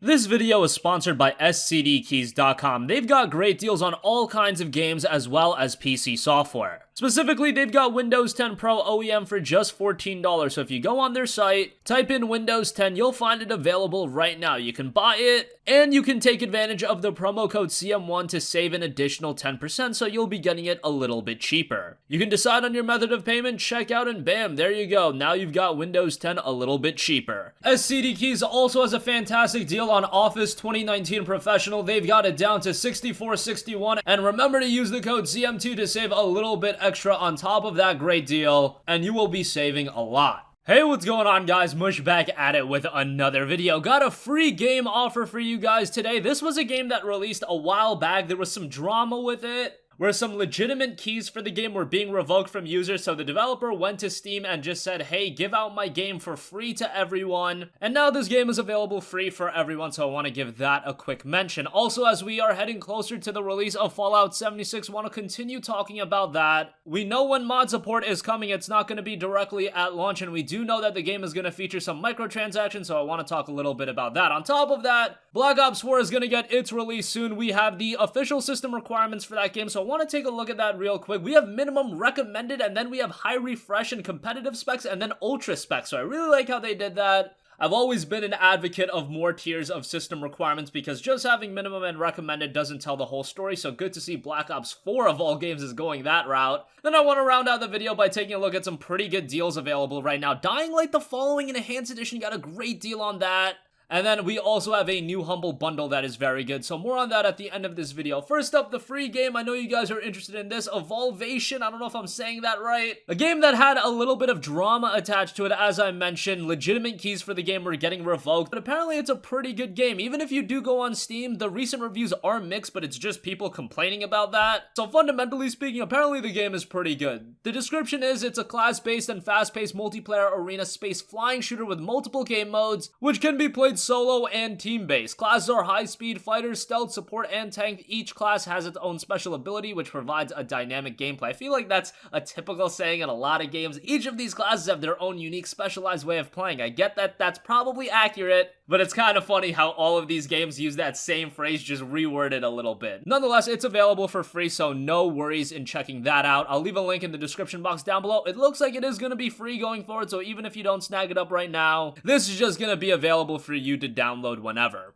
This video is sponsored by scdkeys.com. They've got great deals on all kinds of games as well as PC software. Specifically, they've got Windows 10 Pro OEM for just $14, so if you go on their site, type in Windows 10, you'll find it available right now. You can buy it, and you can take advantage of the promo code CM1 to save an additional 10%, so you'll be getting it a little bit cheaper. You can decide on your method of payment, check out, and bam, there you go. Now you've got Windows 10 a little bit cheaper. SCD Keys also has a fantastic deal on Office 2019 Professional. They've got it down to $64.61, and remember to use the code CM2 to save a little bit extra on top of that great deal, and you will be saving a lot. Hey, what's going on, guys? Mush back at it with another video. Got a free game offer for you guys today. This was a game that released a while back. There was some drama with it, where some legitimate keys for the game were being revoked from users, so the developer went to Steam and just said, hey, give out my game for free to everyone. And now this game is available free for everyone, so I want to give that a quick mention. Also, as we are heading closer to the release of Fallout 76, want to continue talking about that. We know when mod support is coming, it's not going to be directly at launch, and we do know that the game is going to feature some microtransactions, so I want to talk a little bit about that. On top of that, Black Ops 4 is going to get its release soon. We have the official system requirements for that game, so I want to take a look at that real quick. We have minimum recommended, and then we have high refresh and competitive specs, and then ultra specs. So I really like how they did that. I've always been an advocate of more tiers of system requirements because just having minimum and recommended doesn't tell the whole story, so good to see Black Ops 4 of all games is going that route. Then I want to round out the video by taking a look at some pretty good deals available right now. Dying Light the Following Enhanced Edition got a great deal on that. And then we also have a new Humble Bundle that is very good, so more on that at the end of this video. First up, the free game. I know you guys are interested in this. Evolvation, I don't know if I'm saying that right. A game that had a little bit of drama attached to it, as I mentioned. Legitimate keys for the game were getting revoked, but apparently it's a pretty good game. Even if you do go on Steam, the recent reviews are mixed, but it's just people complaining about that. So fundamentally speaking, apparently the game is pretty good. The description is it's a class-based and fast-paced multiplayer arena space flying shooter with multiple game modes, which can be played solo and team-based. Classes are high-speed fighters, stealth, support, and tank. Each class has its own special ability, which provides a dynamic gameplay. I feel like that's a typical saying in a lot of games. Each of these classes have their own unique, specialized way of playing. I get that that's probably accurate, but it's kind of funny how all of these games use that same phrase, just reworded a little bit. Nonetheless, it's available for free, so no worries in checking that out. I'll leave a link in the description box down below. It looks like it is going to be free going forward, so even if you don't snag it up right now, this is just going to be available for you to download whenever.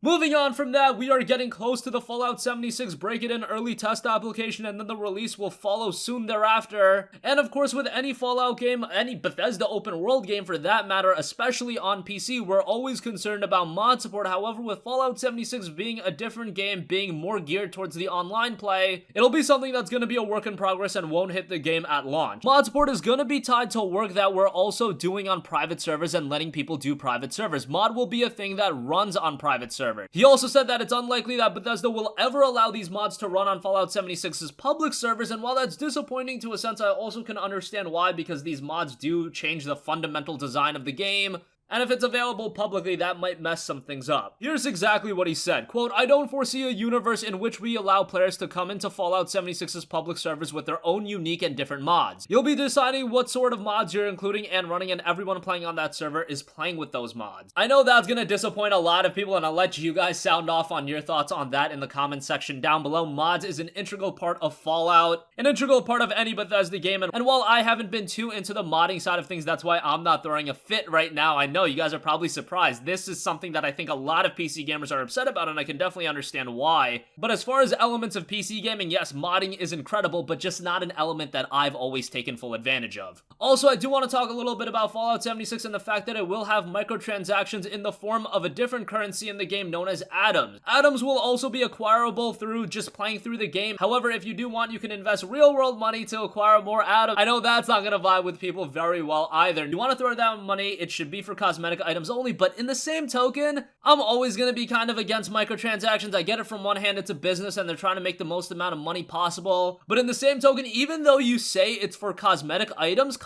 Moving on from that, we are getting close to the Fallout 76 break-it-in early test application, and then the release will follow soon thereafter. And of course, with any Fallout game, any Bethesda open world game for that matter, especially on PC, we're always concerned about mod support. However, with Fallout 76 being a different game, being more geared towards the online play, it'll be something that's going to be a work in progress and won't hit the game at launch. Mod support is going to be tied to work that we're also doing on private servers and letting people do private servers. Mod will be a thing that runs on private servers. He also said that it's unlikely that Bethesda will ever allow these mods to run on Fallout 76's public servers, and while that's disappointing to a sense, I also can understand why, because these mods do change the fundamental design of the game, and if it's available publicly, that might mess some things up. Here's exactly what he said, quote, "I don't foresee a universe in which we allow players to come into Fallout 76's public servers with their own unique and different mods. You'll be deciding what sort of mods you're including and running, and everyone playing on that server is playing with those mods." I know that's gonna disappoint a lot of people, and I'll let you guys sound off on your thoughts on that in the comment section down below. Mods is an integral part of Fallout, an integral part of any Bethesda game, and while I haven't been too into the modding side of things, that's why I'm not throwing a fit right now. I know you guys are probably surprised. This is something that I think a lot of PC gamers are upset about, and I can definitely understand why. But as far as elements of PC gaming, yes, modding is incredible, but just not an element that I've always taken full advantage of. Also, I do want to talk a little bit about Fallout 76 and the fact that it will have microtransactions in the form of a different currency in the game known as atoms. Atoms will also be acquirable through just playing through the game. However, if you do want, you can invest real-world money to acquire more atoms. I know that's not going to vibe with people very well either. You want to throw down money, it should be for cosmetic items only, but in the same token, I'm always going to be kind of against microtransactions. I get it from one hand, it's a business and they're trying to make the most amount of money possible, but in the same token, even though you say it's for cosmetic items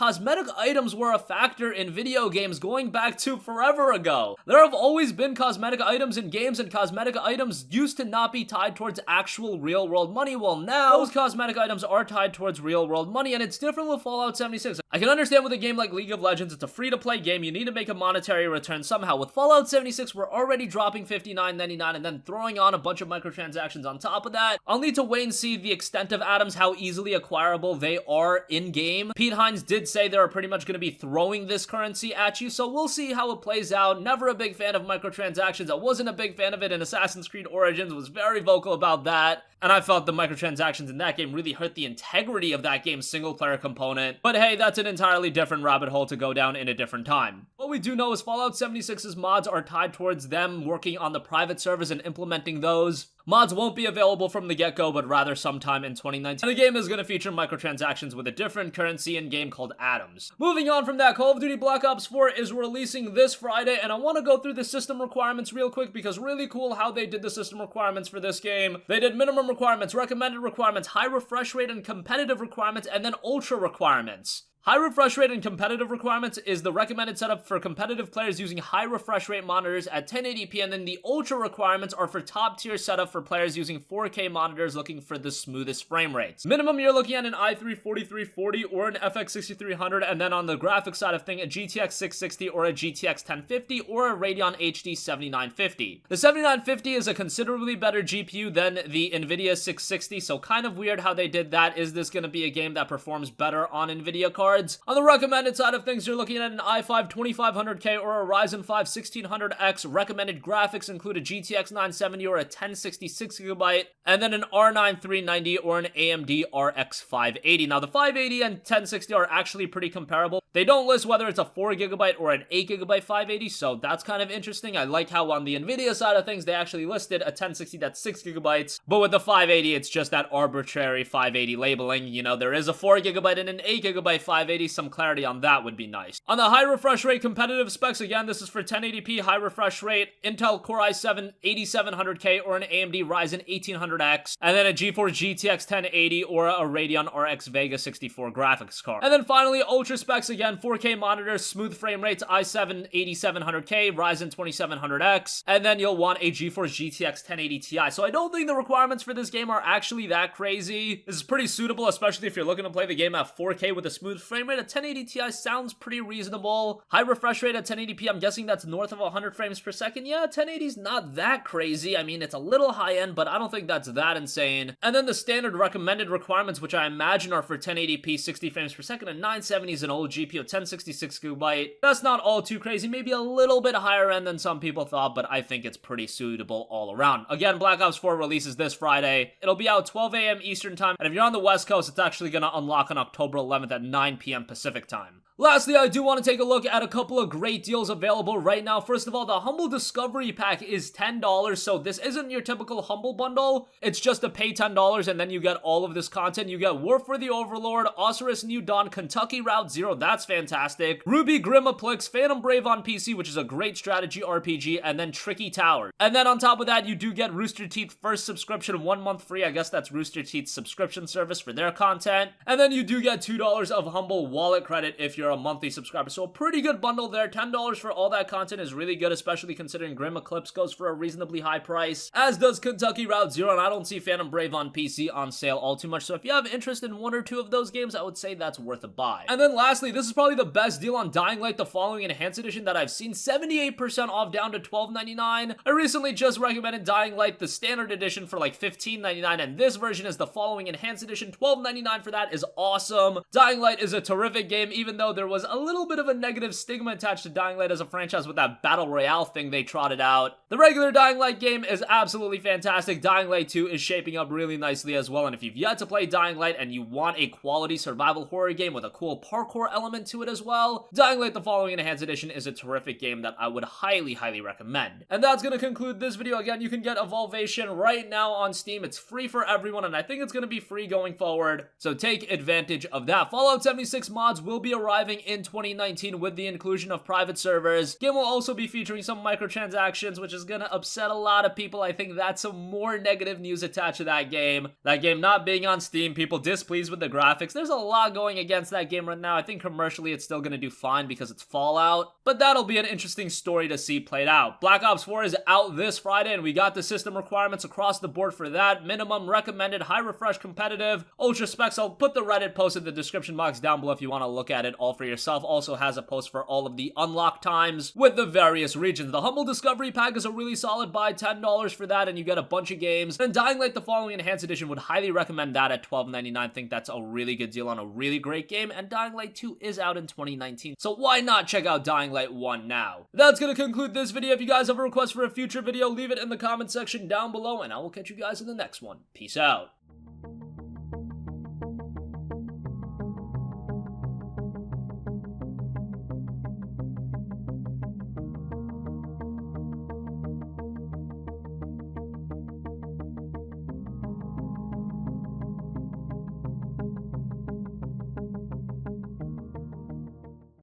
were a factor in video games going back to forever ago. There have always been cosmetic items in games, and cosmetic items used to not be tied towards actual real-world money. Well, now those cosmetic items are tied towards real-world money, and it's different with Fallout 76. I can understand with a game like League of Legends, it's a free-to-play game, you need to make a monetary return somehow. With Fallout 76, we're already dropping $59.99 and then throwing on a bunch of microtransactions on top of that. I'll need to wait and see the extent of atoms, how easily acquirable they are in-game. Pete Hines did say they're pretty much going to be throwing this currency at you, so we'll see how it plays out. Never a big fan of microtransactions. I wasn't a big fan of it in Assassin's Creed Origins, was very vocal about that, and I felt the microtransactions in that game really hurt the integrity of that game's single-player component. But hey, that's an entirely different rabbit hole to go down in a different time. What we do know is Fallout 76's mods are tied towards them working on the private servers and implementing those. Mods won't be available from the get-go, but rather sometime in 2019. And the game is going to feature microtransactions with a different currency in-game called atoms. Moving on from that, Call of Duty Black Ops 4 is releasing this Friday, and I want to go through the system requirements real quick because really cool how they did the system requirements for this game. They did minimum requirements, recommended requirements, high refresh rate and competitive requirements, and then ultra requirements. High refresh rate and competitive requirements is the recommended setup for competitive players using high refresh rate monitors at 1080p, and then the ultra requirements are for top tier setup for players using 4K monitors looking for the smoothest frame rates. Minimum, you're looking at an i3 4340 or an FX 6300, and then on the graphics side of things, a GTX 660 or a GTX 1050 or a Radeon HD 7950. The 7950 is a considerably better GPU than the Nvidia 660, so kind of weird how they did that. Is this going to be a game that performs better on Nvidia cards? On the recommended side of things, you're looking at an i5 2500K or a Ryzen 5 1600X. Recommended graphics include a GTX 970 or a 1066GB, and then an R9 390 or an AMD RX 580. Now, the 580 and 1060 are actually pretty comparable. They don't list whether it's a 4GB or an 8GB 580, so that's kind of interesting. I like how on the Nvidia side of things, they actually listed a 1060 that's 6GB, but with the 580, it's just that arbitrary 580 labeling. You know, there is a 4GB and an 8GB 580. Some clarity on that would be nice. On the high refresh rate competitive specs, again, this is for 1080p high refresh rate, Intel Core i7 8700K or an AMD Ryzen 1800X, and then a GeForce GTX 1080 or a Radeon RX Vega 64 graphics card. And then finally, ultra specs, again, 4K monitors, smooth frame rates, i7 8700K, Ryzen 2700X, and then you'll want a GeForce GTX 1080 Ti. So I don't think the requirements for this game are actually that crazy. This is pretty suitable, especially if you're looking to play the game at 4K with a smooth frame rate. At 1080 Ti sounds pretty reasonable. High refresh rate at 1080p, I'm guessing that's north of 100 frames per second. Yeah, 1080 is not that crazy. I mean, it's a little high end, but I don't think that's that insane. And then the standard recommended requirements, which I imagine are for 1080p 60 frames per second, and 970 is an old GPU, 1066GB. That's not all too crazy, maybe a little bit higher end than some people thought, but I think it's pretty suitable all around. Again, Black Ops 4 releases this Friday. It'll be out 12 a.m. Eastern time, and if you're on the West Coast, it's actually going to unlock on October 11th at 9 p.m. Pacific time. Lastly, I do want to take a look at a couple of great deals available right now. First of all, the Humble Discovery Pack is $10, so this isn't your typical Humble bundle. It's just to pay $10 and then you get all of this content. You get War for the Overlord, Osiris New Dawn, Kentucky Route Zero, that's fantastic, Ruby Grimmaplex, Phantom Brave on PC, which is a great strategy RPG, and then Tricky Tower. And then on top of that, you do get Rooster Teeth first subscription, 1 month free. I guess that's Rooster Teeth's subscription service for their content. And then you do get $2 of Humble wallet credit if you're a monthly subscriber. So a pretty good bundle there. $10 for all that content is really good, especially considering Grim Eclipse goes for a reasonably high price, as does Kentucky Route Zero, and I don't see Phantom Brave on PC on sale all too much. So if you have interest in one or two of those games, I would say that's worth a buy. And then lastly, this is probably the best deal on Dying Light, the Following Enhanced Edition that I've seen. 78% off down to $12.99. I recently just recommended Dying Light, the standard edition, for like $15.99, and this version is the Following Enhanced Edition. $12.99 for that is awesome. Dying Light is a terrific game, even though there was a little bit of a negative stigma attached to Dying Light as a franchise with that Battle Royale thing they trotted out. The regular Dying Light game is absolutely fantastic. Dying Light 2 is shaping up really nicely as well, and if you've yet to play Dying Light and you want a quality survival horror game with a cool parkour element to it as well, Dying Light the Following Enhanced Edition is a terrific game that I would highly recommend. And that's going to conclude this video. Again, you can get Evolvation right now on Steam. It's free for everyone, and I think it's going to be free going forward, so take advantage of that. Fallout 76 mods will be arriving having in 2019 with the inclusion of private servers. Game will also be featuring some microtransactions, which is gonna upset a lot of people. I think that's some more negative news attached to that game. That game not being on Steam, people displeased with the graphics. There's a lot going against that game right now. I think commercially it's still gonna do fine because it's Fallout, but that'll be an interesting story to see played out. Black Ops 4 is out this Friday, and we got the system requirements across the board for that. Minimum recommended, high refresh competitive, ultra specs. I'll put the Reddit post in the description box down below if you want to look at it all for yourself. Also has a post for all of the unlock times with the various regions. The Humble Discovery Pack is a really solid buy, $10 for that, and you get a bunch of games. And Dying Light the Following Enhanced Edition, would highly recommend that at $12.99. Think that's a really good deal on a really great game, and Dying Light 2 is out in 2019, so why not check out Dying Light 1 now? That's gonna conclude this video. If you guys have a request for a future video, leave it in the comment section down below, and I will catch you guys in the next one. Peace out.